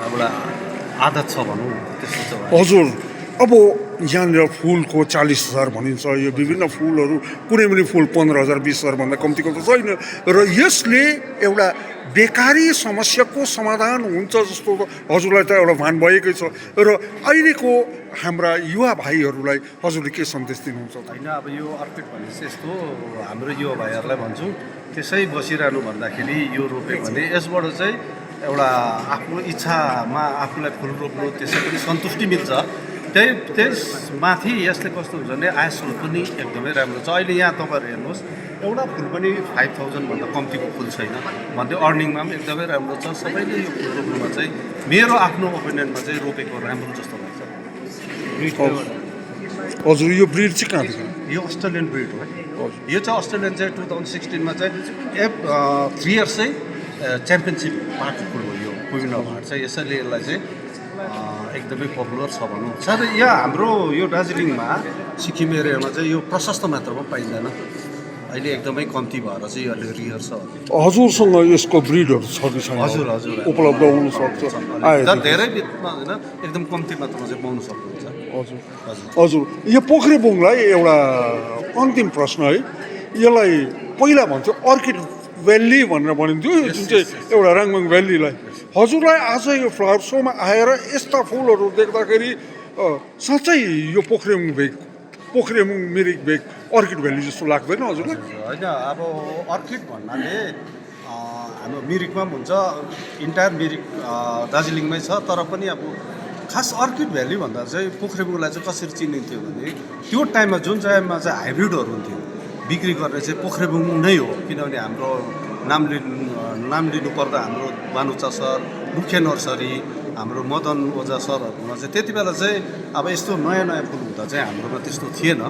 एउटा आदत छ भनौँ त्यस्तो चाहिँ हो। हजुर अब यहाँनिर फुलको 40,000 भनिन्छ यो विभिन्न फुलहरू कुनै पनि फुल 15,000 20,000 भन्दा कम्तीको त छैन र यसले एउटा बेकारी समस्याको समाधान हुन्छ जस्तो त हजुरलाई त एउटा भान भएकै छ र अहिलेको हाम्रा युवा भाइहरूलाई हजुरले के सन्देश दिनुहुन्छ त? होइन अब यो अर्किड भनेपछि यस्तो हाम्रो युवा भाइहरूलाई भन्छु त्यसै बसिरहनु भन्दाखेरि यो रोप्यो भने यसबाट चाहिँ एउटा आफ्नो इच्छामा आफूलाई फुल रोप्नु त्यसै पनि सन्तुष्टि मिल्छ। त्यसमाथि यसले कस्तो हुन्छ भने आय स्रोत पनि एकदमै राम्रो छ। अहिले यहाँ तपाईँहरू हेर्नुहोस् एउटा फुल पनि 5,000 भन्दा कम्तीको फुल छैन भन्दै अर्निङमा पनि एकदमै राम्रो छ। सबैले यो फुल रोप्नुमा चाहिँ मेरो आफ्नो ओपिनियनमा चाहिँ रोपेको राम्रो जस्तो लाग्छ। हजुर यो ब्रिड चाहिँ कहाँदेखि? यो अस्ट्रेलियन ब्रिड हो। यो चाहिँ अस्ट्रेलियन चाहिँ 2016 मा चाहिँ 3 इयर्स चाहिँ च्याम्पियनसिप पाएको फुल हो यो विभिन्न भाट चाहिँ। यसैले यसलाई चाहिँ एकदमै पपुलर छ भनौँ। साथै यहाँ हाम्रो यो दार्जिलिङमा सिक्किम एरियामा चाहिँ यो प्रशस्त मात्रामा पाइँदैन, अहिले एकदमै कम्ती भएर चाहिँ यो अलि रियर छ। हजुरसँग यसको ब्रिडहरू छ कि छैन? हजुर हजुर उपलब्ध हुन सक्छ? धेरै बिचमा होइन एकदम कम्ती मात्रामा चाहिँ पाउन सक्नुहुन्छ। हजुर हजुर यो पोखरेबुङलाई एउटा अन्तिम प्रश्न है, यसलाई पहिला भन्थ्यो अर्किड भ्याली भनेर भनिन्थ्यो जुन चाहिँ एउटा राङभाङ भ्यालीलाई। हजुरलाई आज यो फ्लावर सोमा आएर यस्ता फुलहरू देख्दाखेरि साँच्चै यो पोखरेमुङ मिरिक भेग अर्किड भ्याली जस्तो लाग्दैन हजुरलाई? होइन अब अर्किड भन्नाले हाम्रो मिरिकमा पनि हुन्छ, इन्टायर मिरिक दार्जिलिङमै छ। तर पनि अब खास अर्किड भ्याली भन्दा चाहिँ पोखरेमुङलाई चाहिँ कसरी चिनिन्थ्यो भने त्यो टाइममा जुन टाइममा चाहिँ हाइब्रिडहरू हुन्थ्यो बिक्री गर्ने चाहिँ पोखरेमुङ नै हो। किनभने हाम्रो नाम लिनु पर्दा हाम्रो बानुचा सर, मुख्य नर्सरी, हाम्रो मदन ओझा सरहरूमा चाहिँ त्यति बेला चाहिँ अब यस्तो नयाँ नयाँ फुल हुँदा चाहिँ हाम्रोमा त्यस्तो थिएन।